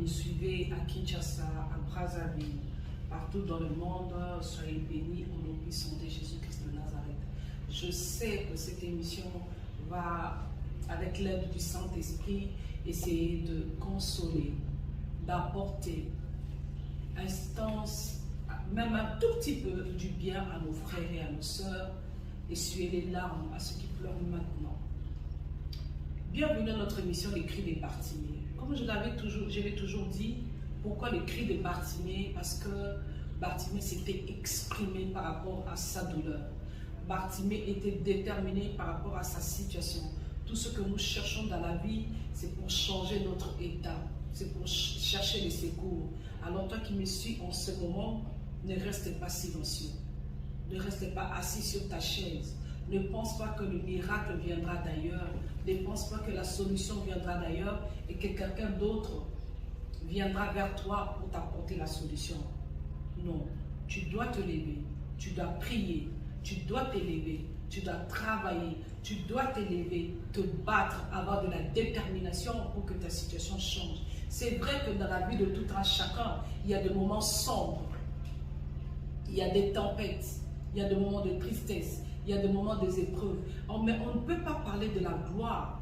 nous suivez à Kinshasa, à Brazzaville, partout dans le monde, soyez bénis au nom puissant de Jésus-Christ de Nazareth. Je sais que cette émission va, avec l'aide du Saint-Esprit, essayer de consoler, d'apporter instance, même un tout petit peu du bien à nos frères et à nos sœurs, essuyer les larmes à ceux qui pleurent maintenant. Bienvenue à notre émission Les Cris des Bartimée. Comme je l'ai toujours dit, pourquoi les cris des Bartimée? Parce que Bartimée s'était exprimé par rapport à sa douleur. Bartimée était déterminé par rapport à sa situation. Tout ce que nous cherchons dans la vie, c'est pour changer notre état. C'est pour chercher les secours. Alors toi qui me suis en ce moment, ne reste pas silencieux. Ne reste pas assis sur ta chaise. Ne pense pas que le miracle viendra d'ailleurs. Ne pense pas que la solution viendra d'ailleurs et que quelqu'un d'autre viendra vers toi pour t'apporter la solution. Non, tu dois te lever, tu dois prier, tu dois t'élever, tu dois travailler, tu dois t'élever, te battre, avoir de la détermination pour que ta situation change. C'est vrai que dans la vie de tout un chacun, il y a des moments sombres, il y a des tempêtes, il y a des moments de tristesse, il y a des moments des épreuves. Mais on ne peut pas parler de la gloire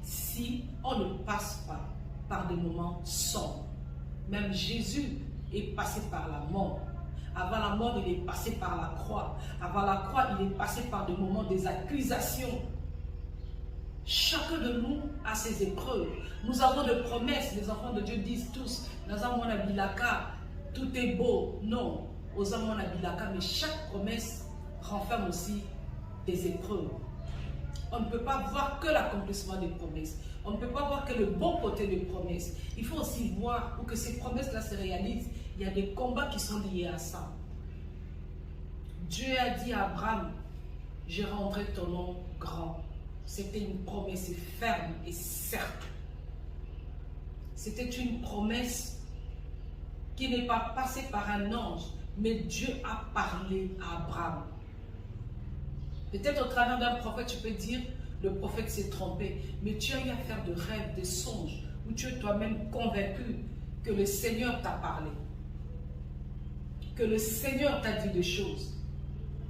si on ne passe pas par des moments sombres. Même Jésus est passé par la mort. Avant la mort, il est passé par la croix. Avant la croix, il est passé par des moments des accusations. Chacun de nous a ses épreuves. Nous avons des promesses. Les enfants de Dieu disent tous, Nazamona Bilaka, tout est beau. Non, Ozamona Bilaka, mais chaque promesse renferme aussi des épreuves. On ne peut pas voir que l'accomplissement des promesses. On ne peut pas voir que le bon côté des promesses. Il faut aussi voir, pour que ces promesses-là se réalisent, il y a des combats qui sont liés à ça. Dieu a dit à Abraham, je rendrai ton nom grand. C'était une promesse ferme et certaine. C'était une promesse qui n'est pas passée par un ange, mais Dieu a parlé à Abraham. Peut-être au travers d'un prophète, tu peux dire, le prophète s'est trompé. Mais tu as eu à faire de rêves, de songes, où tu es toi-même convaincu que le Seigneur t'a parlé. Que le Seigneur t'a dit des choses.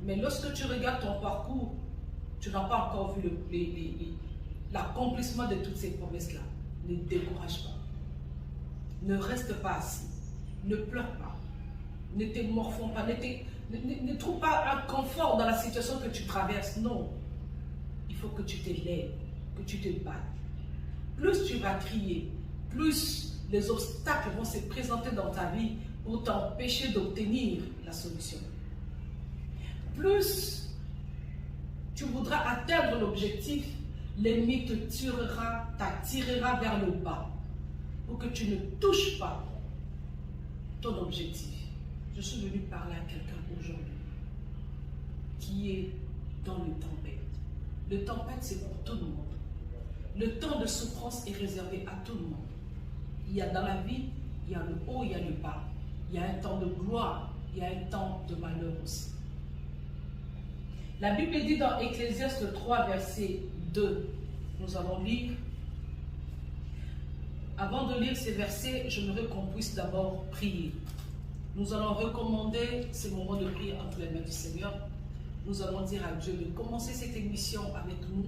Mais lorsque tu regardes ton parcours, tu n'as pas encore vu l'accomplissement de toutes ces promesses-là. Ne te décourage pas. Ne reste pas assis. Ne pleure pas. Ne te morfonds pas. Ne trouve pas un confort dans la situation que tu traverses. Non. Il faut que tu t'élèves, que tu te battes. Plus tu vas crier, plus les obstacles vont se présenter dans ta vie pour t'empêcher d'obtenir la solution. Plus tu voudras atteindre l'objectif, l'ennemi te t'attirera vers le bas pour que tu ne touches pas ton objectif. Je suis venu parler à quelqu'un aujourd'hui qui est dans le tempête. Le tempête, c'est pour tout le monde. Le temps de souffrance est réservé à tout le monde. Il y a dans la vie, il y a le haut, il y a le bas. Il y a un temps de gloire, il y a un temps de malheur aussi. La Bible dit dans Ecclésiaste 3, verset 2, nous allons lire. Avant de lire ces versets, j'aimerais qu'on puisse d'abord prier. Nous allons recommander ces moments de prière entre les mains du Seigneur. Nous allons dire à Dieu de commencer cette émission avec nous,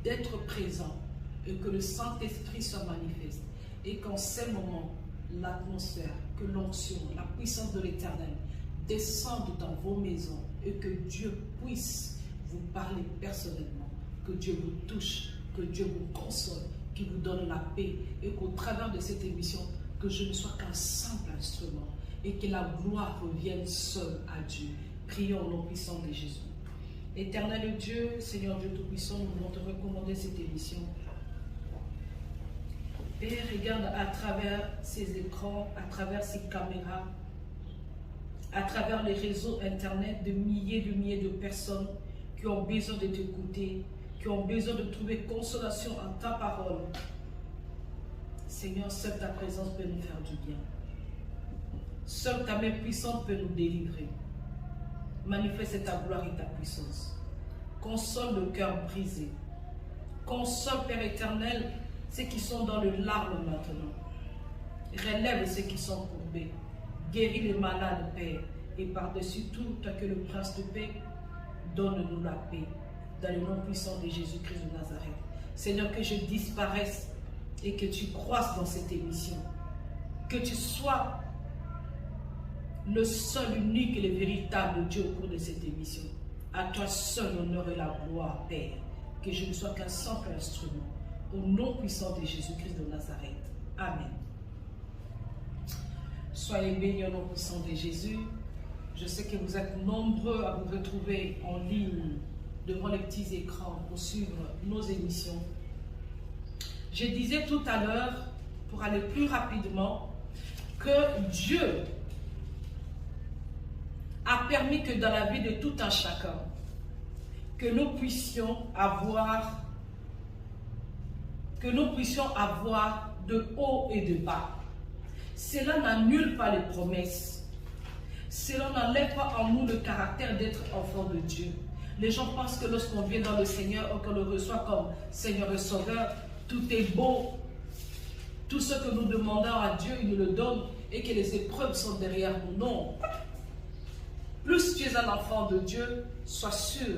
d'être présent et que le Saint-Esprit soit manifeste. Et qu'en ces moments, l'atmosphère, que l'onction, la puissance de l'Éternel descende dans vos maisons et que Dieu puisse vous parler personnellement, que Dieu vous touche, que Dieu vous console, qu'il vous donne la paix et qu'au travers de cette émission, que je ne sois qu'un simple instrument et que la gloire revienne seule à Dieu. Prions au nom puissant de Jésus. Éternel Dieu, Seigneur Dieu Tout-Puissant, nous voulons te recommander cette émission. Père, regarde à travers ces écrans, à travers ces caméras, à travers les réseaux internet de milliers de personnes qui ont besoin de t'écouter, qui ont besoin de trouver consolation en ta parole. Seigneur, seule ta présence peut nous faire du bien. Seule ta main puissante peut nous délivrer. Manifeste ta gloire et ta puissance. Console le cœur brisé. Console, Père éternel, ceux qui sont dans le larme maintenant. Relève ceux qui sont courbés. Guéris les malades, Père. Et par-dessus tout, toi que le prince de paix, donne-nous la paix. Dans le nom puissant de Jésus-Christ de Nazareth. Seigneur, que je disparaisse et que tu croisses dans cette émission. Que tu sois le seul, unique et le véritable Dieu au cours de cette émission. À toi seul l'honneur et la gloire, Père. Que je ne sois qu'un simple instrument. Au nom puissant de Jésus-Christ de Nazareth. Amen. Soyez bénis au nom puissant de Jésus. Je sais que vous êtes nombreux à vous retrouver en ligne devant les petits écrans pour suivre nos émissions. Je disais tout à l'heure, pour aller plus rapidement, que Dieu a permis que dans la vie de tout un chacun, que nous puissions avoir de haut et de bas. Cela n'annule pas les promesses. Cela n'enlève pas en nous le caractère d'être enfant de Dieu. Les gens pensent que lorsqu'on vient dans le Seigneur ou qu'on le reçoit comme Seigneur et Sauveur, tout est beau. Tout ce que nous demandons à Dieu, il nous le donne et que les épreuves sont derrière nous. Non. Plus tu es un enfant de Dieu, sois sûr,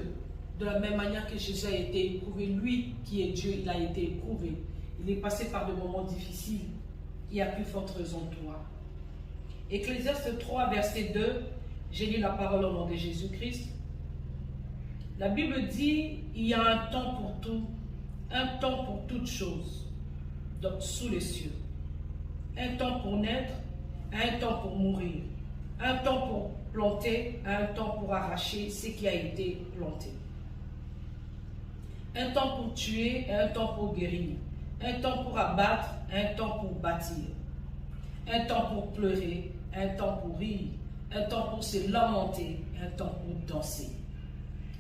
de la même manière que Jésus a été éprouvé, lui qui est Dieu, il a été éprouvé. Il est passé par des moments difficiles. Il y a plus forte raison toi. Ecclésiaste 3, verset 2, j'ai lu la parole au nom de Jésus-Christ. La Bible dit, il y a un temps pour tout, un temps pour toutes choses, donc sous les cieux. Un temps pour naître, un temps pour mourir, un temps pour planter, un temps pour arracher ce qui a été planté. Un temps pour tuer, un temps pour guérir, un temps pour abattre, un temps pour bâtir, un temps pour pleurer, un temps pour rire, un temps pour se lamenter, un temps pour danser.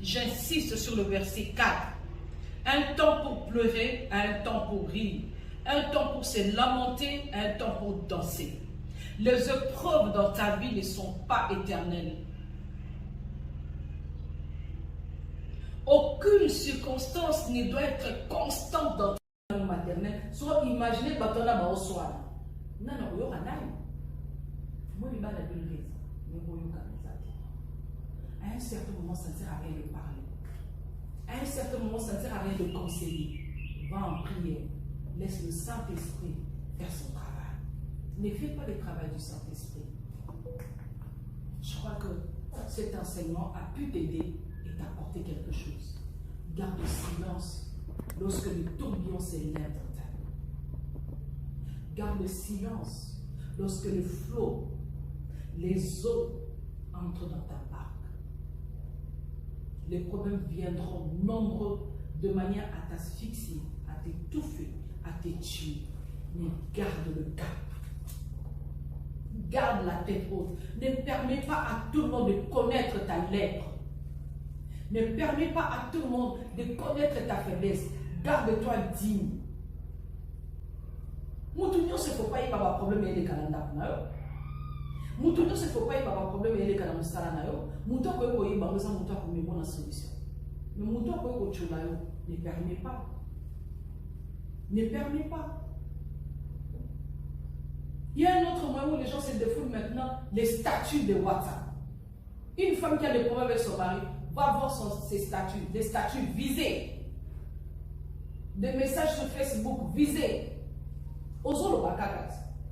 J'insiste sur le verset 4. Un temps pour pleurer, un temps pour rire, un temps pour se lamenter, un temps pour danser. Les épreuves dans ta vie ne sont pas éternelles. Aucune circonstance ne doit être constante dans ta vie maternelle. Soit imaginez que tu as un soir. Non, non, il y a un âme. Moi, je vais à un certain moment, ça ne sert à rien de parler. À un certain moment, ça ne sert à rien de conseiller. Va en prière. Laisse le Saint-Esprit faire son travail. Ne fais pas le travail du Saint-Esprit. Je crois que cet enseignement a pu t'aider et t'apporter quelque chose. Garde le silence lorsque le tourbillon s'élève dans ta vie. Garde le silence lorsque le flot, les eaux entrent dans ta barque. Les problèmes viendront nombreux de manière à t'asphyxier, à t'étouffer, à te tuer. Mais garde le cap. Garde la tête haute. Ne permets pas à tout le monde de connaître ta lèpre. Ne permets pas à tout le monde de connaître ta faiblesse. Garde-toi digne. Moutounion, ce ne faut pas y avoir problème avec les calendars. Moutounion, ce ne faut pas y avoir problème avec les calendars. Moutounion, ce ne faut pas y avoir une solution. Mais Moutounion, ne permet pas. Ne permet pas. Il y a un autre moyen où les gens se défoulent maintenant, les statuts de WhatsApp. Une femme qui a des problèmes avec son mari va voir ses statuts, des statuts visés. Des messages sur Facebook visés. Osons le bakakat.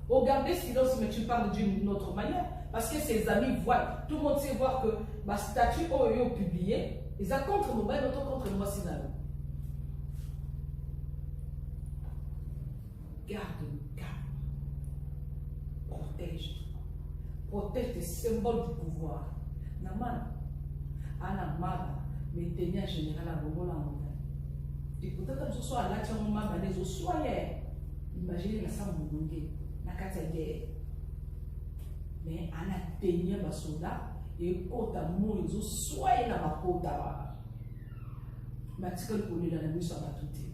Regardez silence, mais tu parles d'une autre manière. Parce que ses amis voient, tout le monde sait voir que ma statut est publié. Ils ont contre moi, mais d'autres contre moi, c'est là. Garde le calme. Protège. Protège tes symboles du pouvoir. Naman, Anna Mada, mais tenir général à Bobola en montagne. Et peut-être que ce soit à la Tchamoma, mais les soyez. Imaginez la salle Moungue, la Katagé. Mais Anna tenir ma soda et Kota Mou, ils soyez dans ma Kota. Mais article pour lui dans la mission à batouté.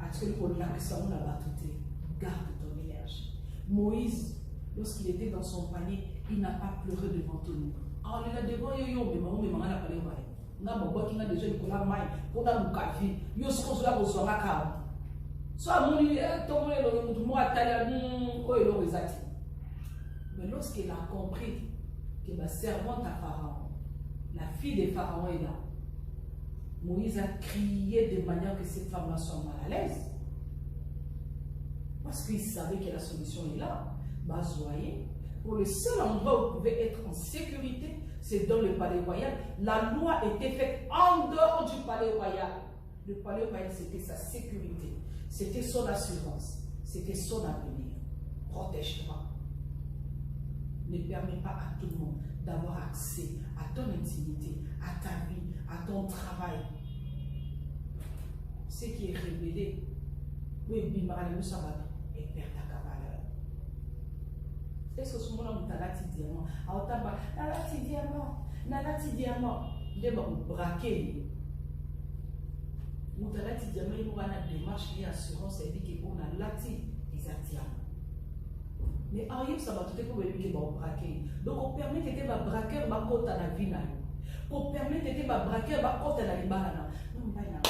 Article pour la question à batouté. Garde ton énergie. Moïse, lorsqu'il était dans son panier, il n'a pas pleuré devant tout le monde. Alors, il a devant yo, mais maman n'a pas les mains. On a beaucoup qui n'a déjà eu la main, pour la moukafi, yo se consola pour son accord. Soit mon lit, tout le monde est là, moi, t'as l'air, oh, il est Mais lorsqu'elle a compris que ma servante à Pharaon, la fille de Pharaon est là, Moïse a crié de manière que cette femme-là soit mal à l'aise. Parce qu'il savait que la solution est là. Bah, voyez, pour le seul endroit où vous pouvez être en sécurité, c'est dans le palais royal. La loi était faite en dehors du palais royal. Le palais royal, c'était sa sécurité. C'était son assurance. C'était son avenir. Protège-toi. Ne permets pas à tout le monde d'avoir accès à ton intimité, à ta vie, à ton travail. Ce qui est révélé, oui, bimara le sabbat et perd ta valeur. Est-ce que ce moment-là, tu as la diamant? Alors, tu as la diamant, tu as braqué. Ou tu as la diamant, il y a une démarche liée à l'assurance, c'est-à-dire qu'on a la diamant. Mais en ça va tout être pour lui braquer. Donc on permet que tu braquer ma côte à la vie. Pour permettre que tu braquer ma côte à la vie. Non, pas na.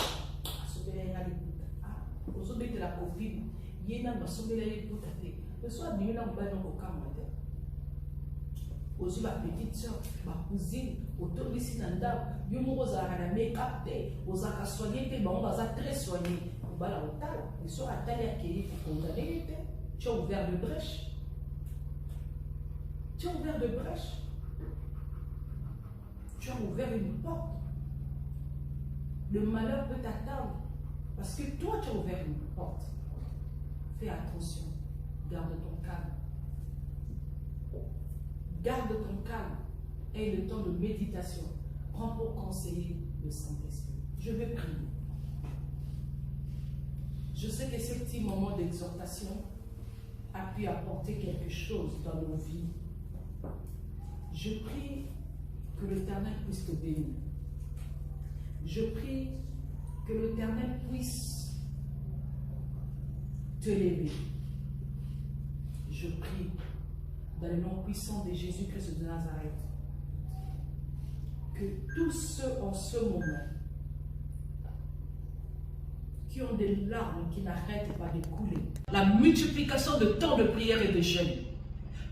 Sauver la liputa. Ah, au sauver de la copine. Yéna m'a sauvé la liputa. Le soir, il y a un peu de camade. Aussi ma petite soeur, ma cousine, autour de Sinanda, il y a un make-up, aux a soigné, on va très soigné. On va la hôtel, ils sont à taille qui pour condamner. Tu as ouvert de brèche. Tu as ouvert de brèche. Tu as ouvert une porte. Le malheur peut t'attendre. Parce que toi, tu as ouvert une porte. Fais attention. Garde ton calme. Garde ton calme. Aie le temps de méditation. Prends pour conseiller le Saint-Esprit. Je vais prier. Je sais que ce petit moment d'exhortation a pu apporter quelque chose dans nos vies. Je prie que l'Éternel puisse te bénir. Je prie que l'Éternel puisse te lever. Je prie dans le nom puissant de Jésus-Christ de Nazareth que tous ceux en ce moment qui ont des larmes qui n'arrêtent pas de couler, la multiplication de temps de prière et de jeûne,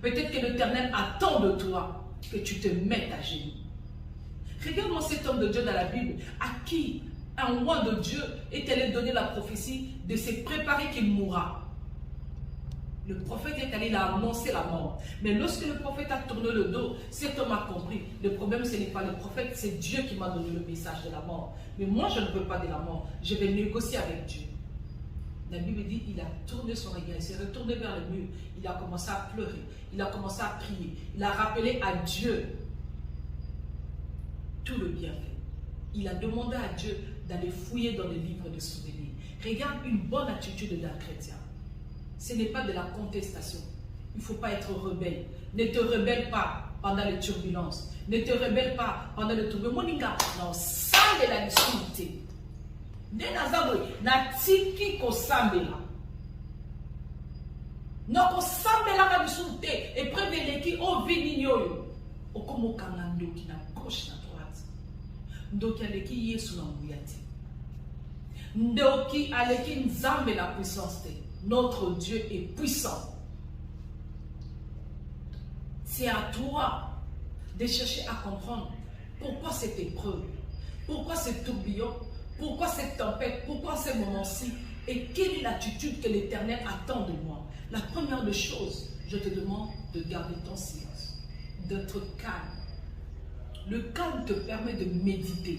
peut-être que l'Éternel attend de toi que tu te mettes à genoux. Regarde-moi cet homme de Dieu dans la Bible, à qui un roi de Dieu est allé donner la prophétie de se préparer qu'il mourra. Le prophète est allé annoncer la mort. Mais lorsque le prophète a tourné le dos, cet homme a compris. Le problème, ce n'est pas le prophète, c'est Dieu qui m'a donné le message de la mort. Mais moi, je ne veux pas de la mort. Je vais négocier avec Dieu. La Bible dit qu'il a tourné son regard, il s'est retourné vers le mur, il a commencé à pleurer, il a commencé à prier, il a rappelé à Dieu tout le bienfait. Il a demandé à Dieu d'aller fouiller dans les livres de souvenirs. Regarde une bonne attitude d'un chrétien. Ce n'est pas de la contestation. Il ne faut pas être rebelle. Ne te rebelle pas pendant les turbulences. Ne te rebelle pas pendant les tourbillons. Non, ça de la difficulté. Na tiki ko sambela. Non ko sambela ka bisunte et prévenez qui au vininyo. O komo kanando ki na gauche na droite. Ndoki aleki Yesu na muyati. Ndoki aleki nzambe la puissance. Notre Dieu est puissant. C'est à toi de chercher à comprendre pourquoi cette épreuve, pourquoi ce tourbillon, pourquoi cette tempête, pourquoi ces moments-ci et quelle est l'attitude que l'Éternel attend de moi. La première des choses, je te demande de garder ton silence, d'être calme. Le calme te permet de méditer.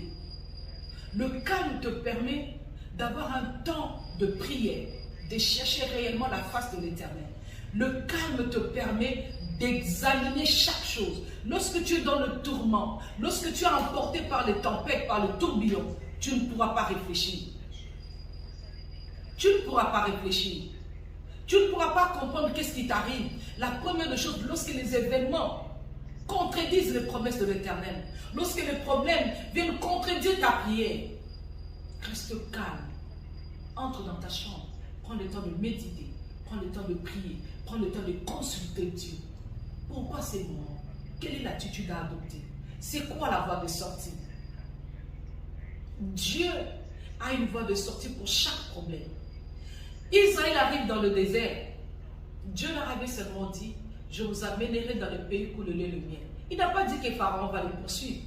Le calme te permet d'avoir un temps de prière, de chercher réellement la face de l'Éternel. Le calme te permet d'examiner chaque chose. Lorsque tu es dans le tourment, lorsque tu es emporté par les tempêtes, par le tourbillon, tu ne pourras pas réfléchir. Tu ne pourras pas réfléchir. Tu ne pourras pas comprendre qu'est-ce qui t'arrive. La première des choses, lorsque les événements contredisent les promesses de l'Éternel, lorsque les problèmes viennent contredire ta prière, reste calme. Entre dans ta chambre. Prends le temps de méditer. Prends le temps de prier. Prends le temps de consulter Dieu. Pourquoi c'est bon? Quelle est l'attitude à adopter? C'est quoi la voie de sortie? Dieu a une voie de sortie pour chaque problème. Israël arrive dans le désert. Dieu leur avait seulement dit, je vous amènerai dans le pays où le lait et le miel. Il n'a pas dit que Pharaon va les poursuivre.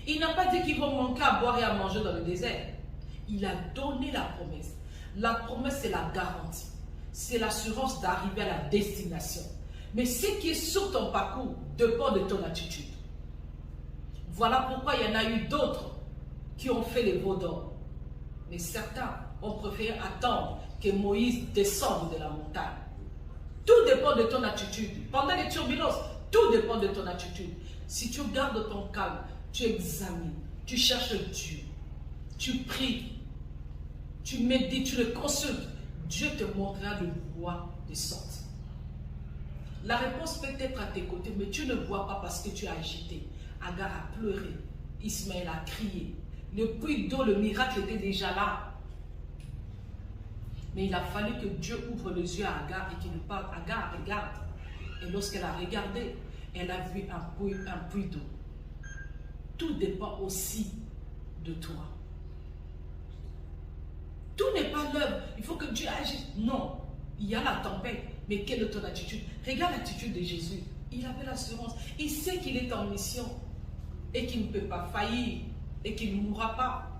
Il n'a pas dit qu'ils vont manquer à boire et à manger dans le désert. Il a donné la promesse. La promesse, c'est la garantie. C'est l'assurance d'arriver à la destination. Mais ce qui est sur ton parcours dépend de ton attitude. Voilà pourquoi il y en a eu d'autres qui ont fait les veaux d'or. Mais certains ont préféré attendre que Moïse descende de la montagne. Tout dépend de ton attitude. Pendant les turbulences, tout dépend de ton attitude. Si tu gardes ton calme, tu examines, tu cherches Dieu, tu pries, tu médites, tu le consultes, Dieu te montrera le voie de sortie. La réponse peut être à tes côtés, mais tu ne vois pas parce que tu as agité. Agar a pleuré, Ismaël a crié. Le puits d'eau, le miracle était déjà là. Mais il a fallu que Dieu ouvre les yeux à Agar et qu'il lui parle. Agar, regarde. Et lorsqu'elle a regardé, elle a vu un puits d'eau. Tout dépend aussi de toi. Tout n'est pas l'œuvre. Il faut que Dieu agisse. Non, il y a la tempête. Mais quelle est ton attitude? Regarde l'attitude de Jésus. Il avait l'assurance. Il sait qu'il est en mission et qu'il ne peut pas faillir et qu'il ne mourra pas.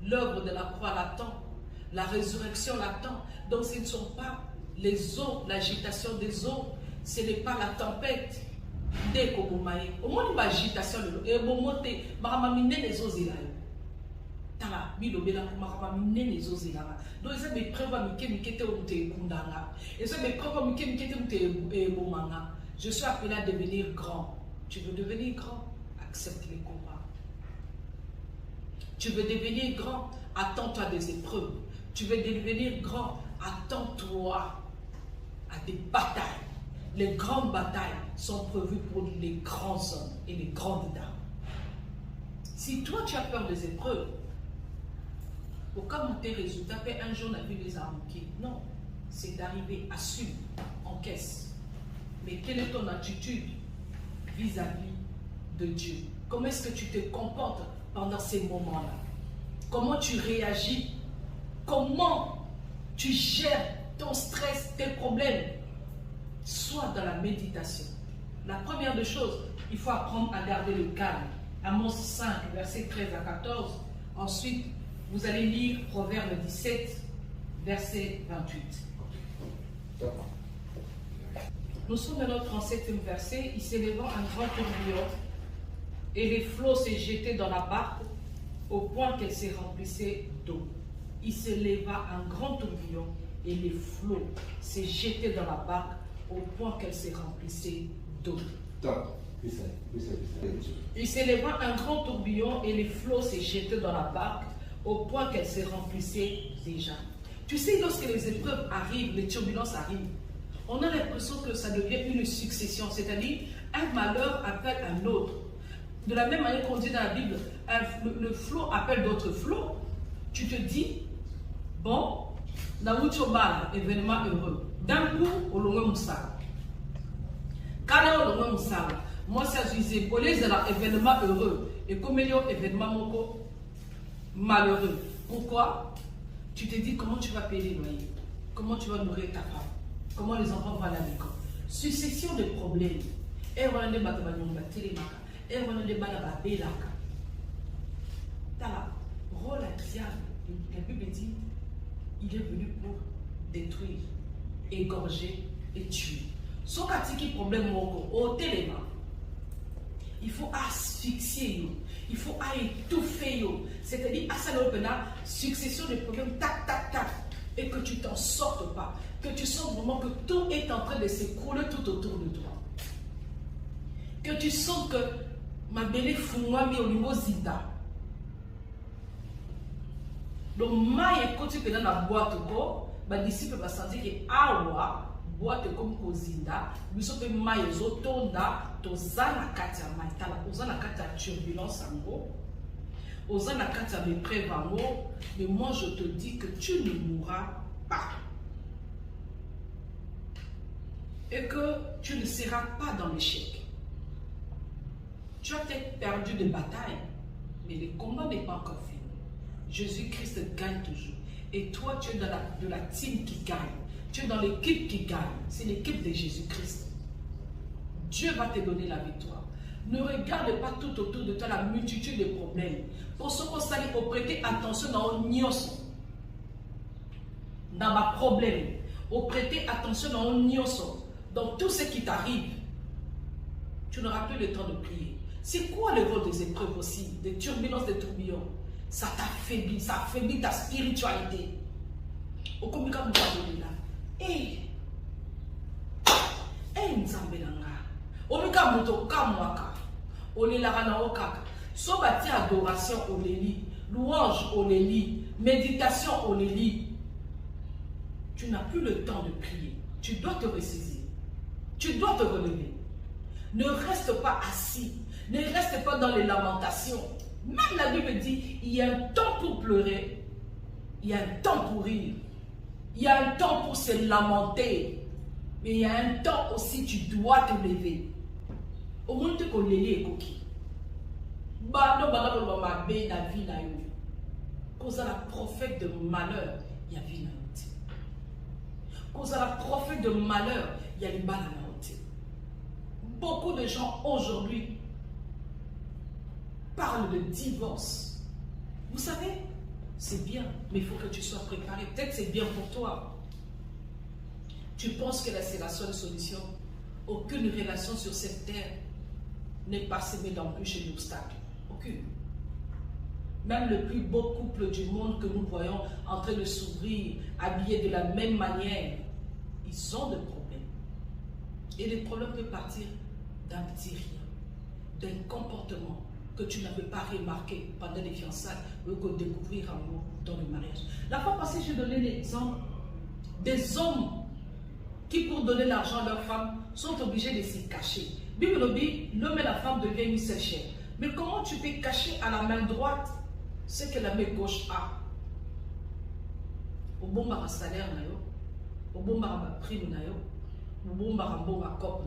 L'œuvre de la croix l'attend. La résurrection l'attend. Donc ce ne sont pas les eaux, l'agitation des eaux. Ce n'est pas la tempête. Dès qu'on m'a au moins une agitation de l'eau. Et bon monter, maramamine les eaux zélaï. Tala, milo bela maramamine les eaux zélaï. Donc ça me prévoit mikete ou te kundanga. Et ça me prévoit mikete ou te bomanga. Je suis appelé à devenir grand. Tu veux devenir grand? Accepte les combats. Tu veux devenir grand? Attends-toi des épreuves. Tu veux devenir grand? Attends-toi à des batailles. Les grandes batailles sont prévues pour les grands hommes et les grandes dames. Si toi tu as peur des épreuves, aucun de tes résultats, un jour on a vu les armes manquer. Non, c'est d'arriver, assume, encaisse. Mais quelle est ton attitude vis-à-vis de Dieu? Comment est-ce que tu te comportes pendant ces moments-là? Comment tu réagis? Comment tu gères ton stress, tes problèmes? Sois dans la méditation. La première des choses, il faut apprendre à garder le calme. Amos 5, versets 13 à 14. Ensuite, vous allez lire Proverbe 17, verset 28. Nous sommes à notre 37e verset. Il s'élevant un grand tourbillon et les flots s'est jetés dans la barque au point qu'elle s'est remplissée d'eau. Il s'éleva un grand tourbillon et les flots s'est jetés dans la barque au point qu'elle s'est remplissée d'eau. Il s'éleva un grand tourbillon et les flots s'est jetés dans la barque au point qu'elle s'est remplissée déjà. Tu sais, lorsque les épreuves arrivent, les turbulences arrivent, on a l'impression que ça devient une succession, c'est-à-dire un malheur appelle un autre. De la même manière qu'on dit dans la Bible, le flot appelle d'autres flots. Tu te dis, bon, là où tu vas, événement heureux. D'un coup, au loin Moussa. Quand au loin Moussa, moi, ça je disais, pour les événements heureux, et comme il y a événements malheureux. Pourquoi? Tu te dis comment tu vas payer les loyers, comment tu vas nourrir ta femme, comment les enfants vont aller à l'école. Succession de problèmes. Et on a des bâtiments télémaka, et on a des bâtiments bélaka. Tala, rôle à diable. La Bible dit, il est venu pour détruire, égorger et tuer. Sauf qu'à ce problème au téléma, il faut asphyxier, il faut étouffer. C'est-à-dire, à ça, succession de problèmes, tac, tac, tac, et que tu t'en sortes pas, que tu sens vraiment que tout est en train de s'écrouler tout autour de toi. Que tu sens que ma belle fou-moi, mais au niveau zida. Donc, ma écoute que dans la boîte, ma disciple va sentir que awa, boîte comme kozinda, biso pe ma ezotonda, tozana kati ya maitala, ozana kati ya turbulence ango, ozana kati ya épreuve ango, mais moi je te dis que tu ne mourras pas. Et que tu ne seras pas dans l'échec. Tu as peut-être perdu des batailles, mais le combat n'est pas encore fini. Jésus-Christ gagne toujours. Et toi, tu es de la team qui gagne. Tu es dans l'équipe qui gagne. C'est l'équipe de Jésus-Christ. Dieu va te donner la victoire. Ne regarde pas tout autour de toi la multitude de problèmes. Pour ce qu'on s'allie, pour prêter attention dans l'ignoce. Dans ma problème. Pour prêter attention dans l'ignoce. Dans tout ce qui t'arrive. Tu n'auras plus le temps de prier. C'est quoi le rôle des épreuves aussi, des turbulences, des tourbillons? Ça t'affaiblit, ça affaiblit ta spiritualité. Au communiqué, vous avez là. Nzambe nanga. Omika moto kamwaka. Olelaka na okaka. So bati adoration oleli, louange oleli, méditation oleli. Tu n'as plus le temps de prier. Tu dois te ressaisir. Tu dois te relever. Ne reste pas assis. Ne reste pas dans les lamentations. Même la Bible dit, il y a un temps pour pleurer. Il y a un temps pour rire. Il y a un temps pour se lamenter. Mais il y a un temps aussi, tu dois te lever. Au moins, tu connais les coquilles. Quand la prophète de malheur, il y a vie. Quand la prophète de malheur, il y a les balles. Beaucoup de gens aujourd'hui parlent de divorce. Vous savez, c'est bien, mais il faut que tu sois préparé. Peut-être c'est bien pour toi. Tu penses que c'est la seule solution. Aucune relation sur cette terre n'est pas semée d'embûches et d'obstacles. Aucune. Même le plus beau couple du monde que nous voyons en train de s'ouvrir, habillés de la même manière, ils ont des problèmes. Et les problèmes peuvent partir d'un petit rien, d'un comportement que tu n'avais pas remarqué pendant les fiançailles ou que découvrir un mot dans le mariage. La fois passée, j'ai donné l'exemple des hommes qui, pour donner l'argent à leur femme, sont obligés de s'y cacher. Bible dit, l'homme et la femme deviennent une seule chair. Mais comment tu peux cacher à la main droite ce que la main gauche a? Au bon bar salaire, au bon bar prime, au bon bar cop.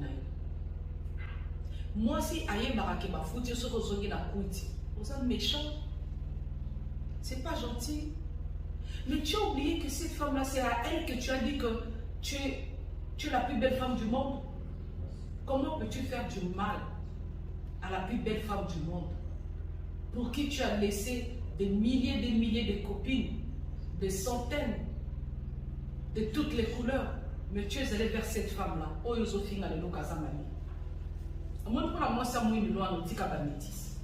Moi, si aïe barake ma foutu sur ozongi na kouti, vous êtes méchant. C'est pas gentil. Mais tu as oublié que cette femme-là, c'est à elle que tu as dit que tu es la plus belle femme du monde. Comment peux-tu faire du mal à la plus belle femme du monde, pour qui tu as laissé des milliers de copines, des centaines, de toutes les couleurs, mais tu es allé vers cette femme-là. Oh, Yosophine, elle est là, Kazamani. Moi, pour la moi, ça m'a dit que tu es métisse.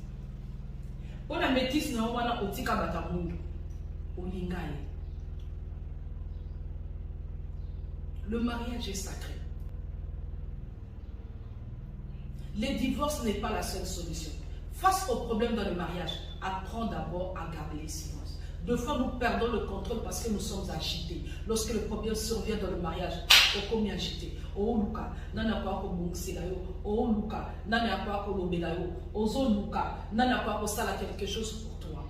Pour la métisse, tu es métisse. Le mariage est sacré. Le divorce n'est pas la seule solution. Face aux problèmes dans le mariage, apprends d'abord à garder le silence. Deux fois, nous perdons le contrôle parce que nous sommes agités. Lorsque le problème survient dans le mariage, on est agité. Oh Luka, nana kwa ko bungselayo. Oh Luka, nana kwa ko lobelayo. Ozo Luka, nana kwa ko sala quelque chose pour toi.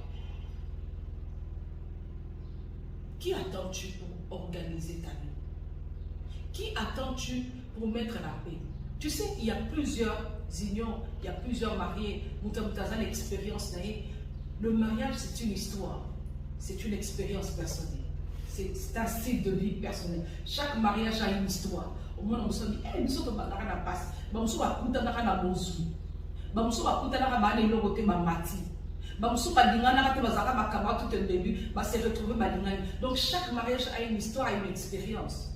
Qui attends-tu pour organiser ta vie? Qui attends-tu pour mettre la paix? Tu sais, il y a plusieurs unions, il y a plusieurs mariés. Nous avons une expérience. Le mariage, c'est une histoire. C'est une expérience personnelle. C'est un style de vie personnel. Chaque mariage a une histoire. Au moins, on se dit, nous sommes dans la passe. Nous sommes dans la bonne. Nous sommes dans la donc chaque mariage a une histoire, une expérience.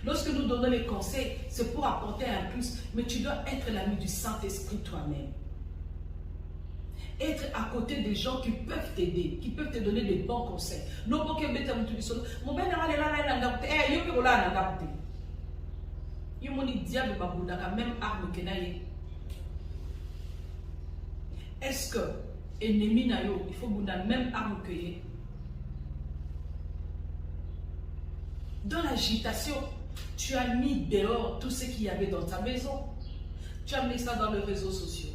Lorsque nous donnons les conseils, c'est pour apporter un plus, mais tu dois être l'ami du Saint-Esprit toi-même. Être à côté des gens qui peuvent t'aider, qui peuvent te donner des bons conseils. Est-ce que ennemi nayo, il faut la même arme que lui? Dans l'agitation, tu as mis dehors tout ce qu'il y avait dans ta maison. Tu as mis ça dans les réseaux sociaux.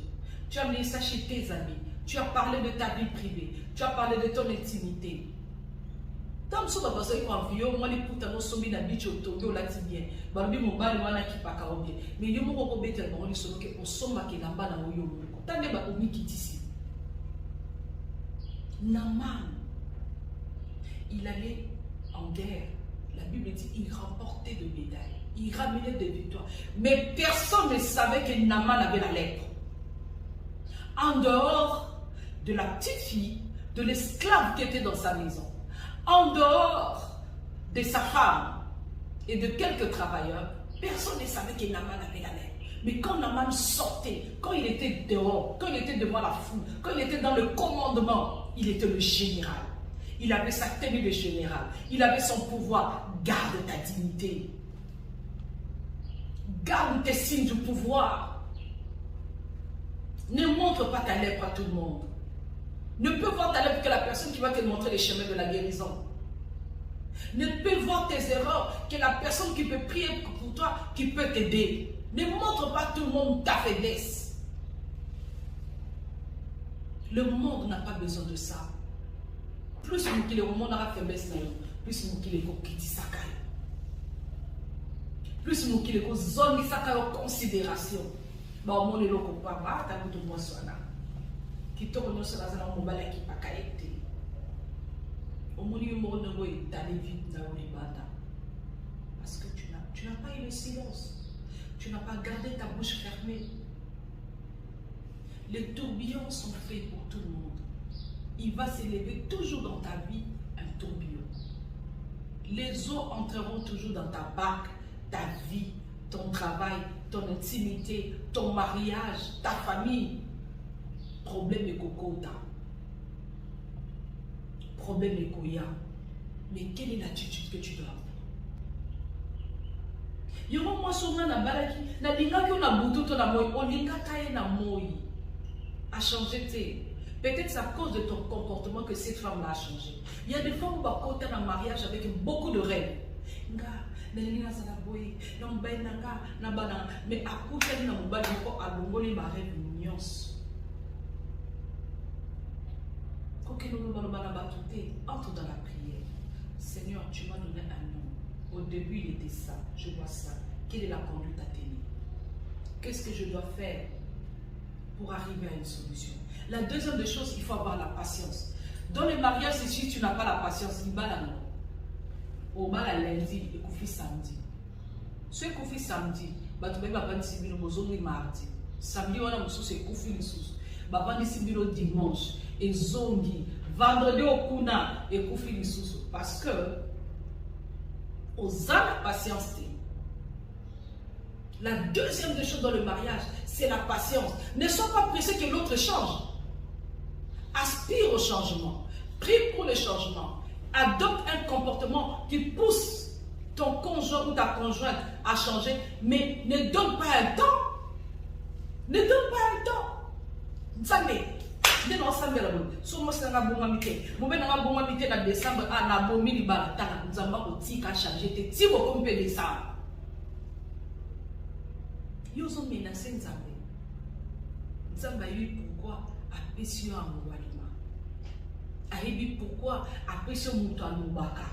Tu as mis ça chez tes amis. Tu as parlé de ta vie privée. Tu as parlé de ton intimité. Tant que tu as passé un vieux, moi, les putains de sommet d'un bitch au latibien. Barbi mon bal, moi, qui pas kaobie. Mais il y a mon robot bête, on dit que on somma qui n'a pas dans le yo. Tant que tu as mis qui ici. Naman, il allait en guerre. La Bible dit il remportait de médailles, il ramenait des victoires. Mais personne ne savait que Naaman avait la lèpre. En dehors de la petite fille, de l'esclave qui était dans sa maison, en dehors de sa femme et de quelques travailleurs, personne ne savait que Naaman avait la lèpre. Mais quand Naaman sortait, quand il était dehors, quand il était devant la foule, quand il était dans le commandement, il était le général. Il avait sa tenue de général. Il avait son pouvoir. Garde ta dignité. Garde tes signes du pouvoir. Ne montre pas ta lèpre à tout le monde. Ne peut voir ta lèpre que la personne qui va te montrer les chemins de la guérison. Ne peut voir tes erreurs que la personne qui peut prier pour toi, qui peut t'aider. Ne montre pas à tout le monde ta faiblesse. Le monde n'a pas besoin de ça. Plus le monde aura faiblesse, plus il est sakai. Plus il est zone en considération. Bah au monde est là qu'on parle, t'as tout moi soit là. Qui te reconnaît sur la zone mobile qui pas caïté. Au monde il me reconnaît d'aller vite dans les bâtards. Parce que tu n'as pas eu le silence. Tu n'as pas gardé ta bouche fermée. Les tourbillons sont faits pour tout le monde. Il va s'élever toujours dans ta vie un tourbillon. Les eaux entreront toujours dans ta barque, ta vie, ton travail, ton intimité, ton mariage, ta famille. Problème est kokota. Problème est koya. Mais quelle est l'attitude que tu dois avoir? Yo moi souvent na balaki na linga ki na bututo na moi olinga kaye na moi a changé te. Peut-être c'est à cause de ton comportement que cette femme-là a changé. Il y a des femmes qui ont un mariage avec beaucoup de rêves. Mais à côté de entre dans la prière. Seigneur, tu m'as donné un nom. Au début, il était ça. Je vois ça. Quelle est la conduite à tenir? Qu'est-ce que je dois faire pour arriver à une solution? La deuxième des choses, il faut avoir la patience. Dans les mariages, si tu n'as pas la patience, il va là non. Au bas la lundi, et koufi samedi. Ce koufi samedi, bah tu vas pas dire que mardi. Samedi, on a un c'est koufi le sous. Bah pas dire dimanche et zongi. Vendredi au kuna et koufi le sous. Parce que aux âmes la patience. La deuxième des choses dans le mariage, c'est la patience. Ne sois pas pressé que l'autre change. Aspire au changement. Prie pour le changement. Adopte un comportement qui pousse ton conjoint ou ta conjointe à changer, mais ne donne pas un temps. Ne donne pas un temps. Jamais. Dès ensemble la bonne. Somo sanga bonga mité. Mo ben nga bonga mité na décembre na bomi li ba tanga nzamba ko tika changer te ti ko kompe décembre. Yo zo menacé nzambe. Nzamba lui pourquoi apesio amwalima. Ayebi pourquoi apesio muto anubaka.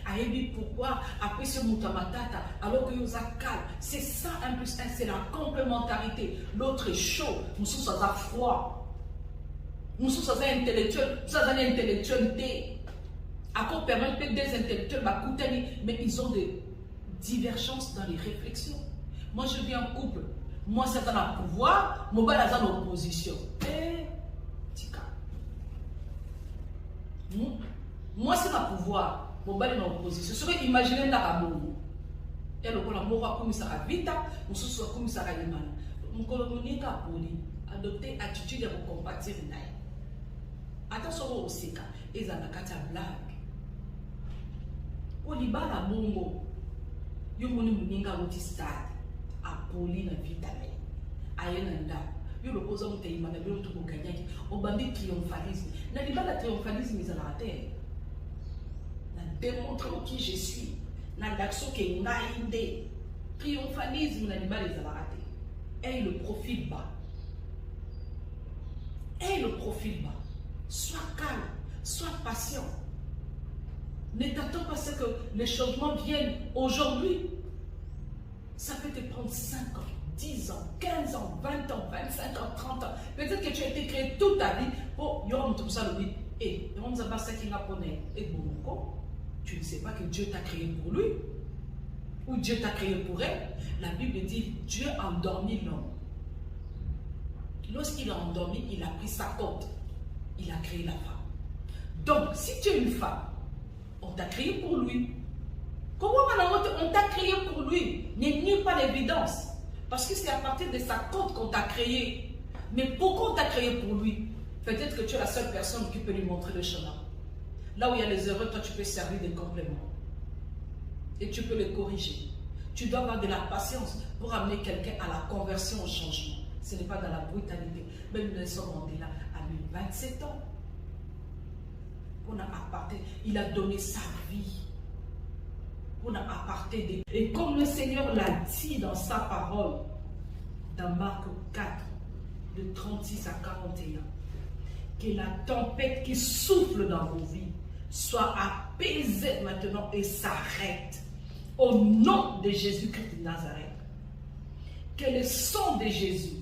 Ayebi pourquoi apesio muto matata alors que yo zakal. C'est ça 1 plus 1, c'est la complémentarité. L'autre est chaud, nous sommes à froid. Nous sommes intellectuels, nous sommes intellectuels. À quoi permettre des intellectuels, mais ils ont des divergences dans les réflexions. Moi, je vis en couple. Moi, c'est dans le pouvoir, mon bal est dans l'opposition. Tika. Moi, c'est dans le pouvoir, mon bal est dans l'opposition. Ce serait imaginer la bon. Et le l'amour a comme ça à vita, ou ce soit comme ça à l'imana. Mon colonie a poli, adopter attitude à vous compatir. Attention au seka, et ça n'a qu'à ta blague. Au libala bongo, yo moni muninga oti stade, a poli na vitamine, ayenanda, yo le posa mute imana, yo tout gagner, au bandit triomphalisme. Na libala triomphalisme, ils ont la terre. Na démontre qui je suis, na d'action qui n'a inde. Triomphalisme, na libala ils ont la raté. Et le profil bas. Et le profil bas. Sois calme, sois patient. Ne t'attends pas à ce que les changements viennent aujourd'hui. Ça peut te prendre 5 ans, 10 ans, 15 ans, 20 ans, 25 ans, 30 ans. Peut-être que tu as été créé toute ta vie pour y avoir tout ça le dit. Et on nous a pas ça qui n'a pas né. Et bon, tu ne sais pas que Dieu t'a créé pour lui, ou Dieu t'a créé pour elle. La Bible dit, Dieu a endormi l'homme. Lorsqu'il a endormi, il a pris sa côte. Il a créé la femme. Donc, si tu es une femme, on t'a créé pour lui. Comment on t'a créé pour lui? Nie pas l'évidence. Parce que c'est à partir de sa côte qu'on t'a créé. Mais pourquoi on t'a créé pour lui? Peut-être que tu es la seule personne qui peut lui montrer le chemin. Là où il y a les erreurs, toi tu peux servir de complément. Et tu peux les corriger. Tu dois avoir de la patience pour amener quelqu'un à la conversion, au changement. Ce n'est pas dans la brutalité. Même Nelson Mandela a eu 27 ans. On a apporté, il a donné sa vie. On a apporté des... Et comme le Seigneur l'a dit dans sa parole, dans Marc 4, de 36 à 41, que la tempête qui souffle dans vos vies soit apaisée maintenant et s'arrête. Au nom de Jésus-Christ de Nazareth. Que le sang de Jésus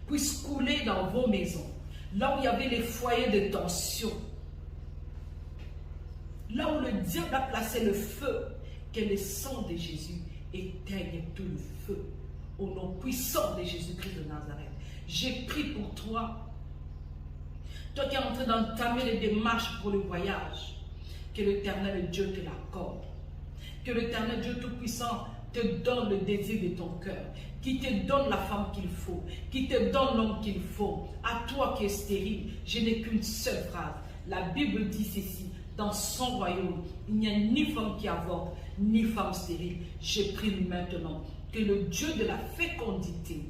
puisse couler dans vos maisons. Là où il y avait les foyers de tension. Là où le diable a placé le feu. Que le sang de Jésus éteigne tout le feu. Au nom puissant de Jésus-Christ de Nazareth. J'ai prié pour toi. Toi qui es en train d'entamer les démarches pour le voyage. Que l'Éternel Dieu te l'accorde. Que l'Éternel Dieu Tout-Puissant te donne le désir de ton cœur, qui te donne la femme qu'il faut, qui te donne l'homme qu'il faut. À toi qui es stérile, je n'ai qu'une seule phrase. La Bible dit ceci, dans son royaume, il n'y a ni femme qui avorte, ni femme stérile. Je prie maintenant que le Dieu de la fécondité,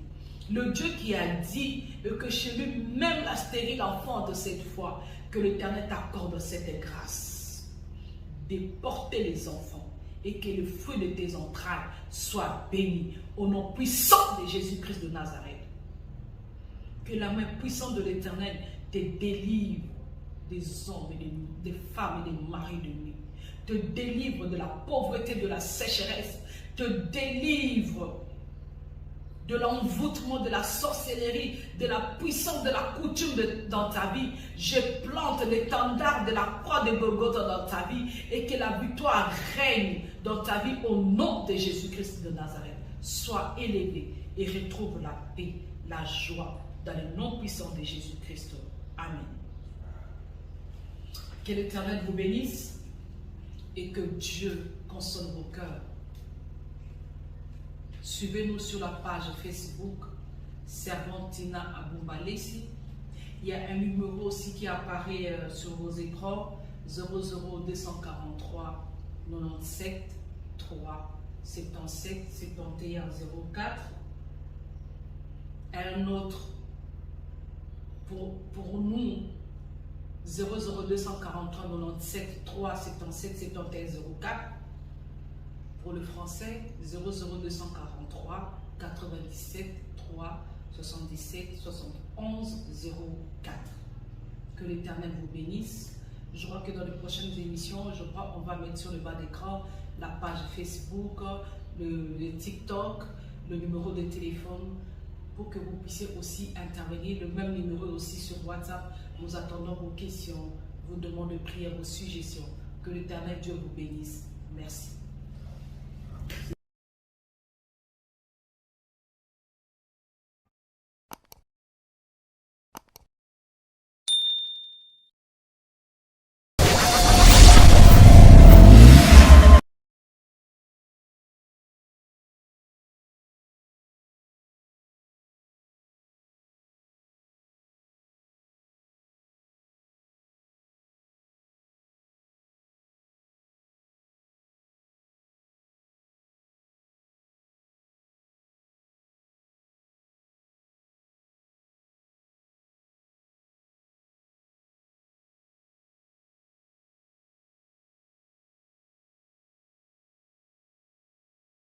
le Dieu qui a dit que chez lui, même la stérile enfante cette fois, que l'Éternel t'accorde cette grâce de porter les enfants. Et que le fruit de tes entrailles soit béni au nom puissant de Jésus-Christ de Nazareth. Que la main puissante de l'Éternel te délivre des hommes, et des femmes et des maris de nuit. Te délivre de la pauvreté, de la sécheresse. Te délivre de l'envoûtement, de la sorcellerie, de la puissance de la coutume dans ta vie. Je plante l'étendard de la croix de Golgotha dans ta vie et que la victoire règne dans ta vie au nom de Jésus-Christ de Nazareth. Sois élevé et retrouve la paix, la joie dans le nom puissant de Jésus-Christ. Amen. Que l'Éternel vous bénisse et que Dieu console vos cœurs. Suivez-nous sur la page Facebook Servantina Abumbalesi. Il y a un numéro aussi qui apparaît sur vos écrans 00243 97 3 77 71 04. Un autre pour nous 00243 97 3 77 71 04. Pour le français 00243 97 3 77 71 04. Que l'Éternel vous bénisse. Je crois que dans les prochaines émissions, on va mettre sur le bas d'écran la page Facebook, le TikTok, le numéro de téléphone pour que vous puissiez aussi intervenir. Le même numéro aussi sur WhatsApp. Nous attendons vos questions, vos demandes de prière, vos suggestions. Que l'Éternel Dieu vous bénisse. Merci.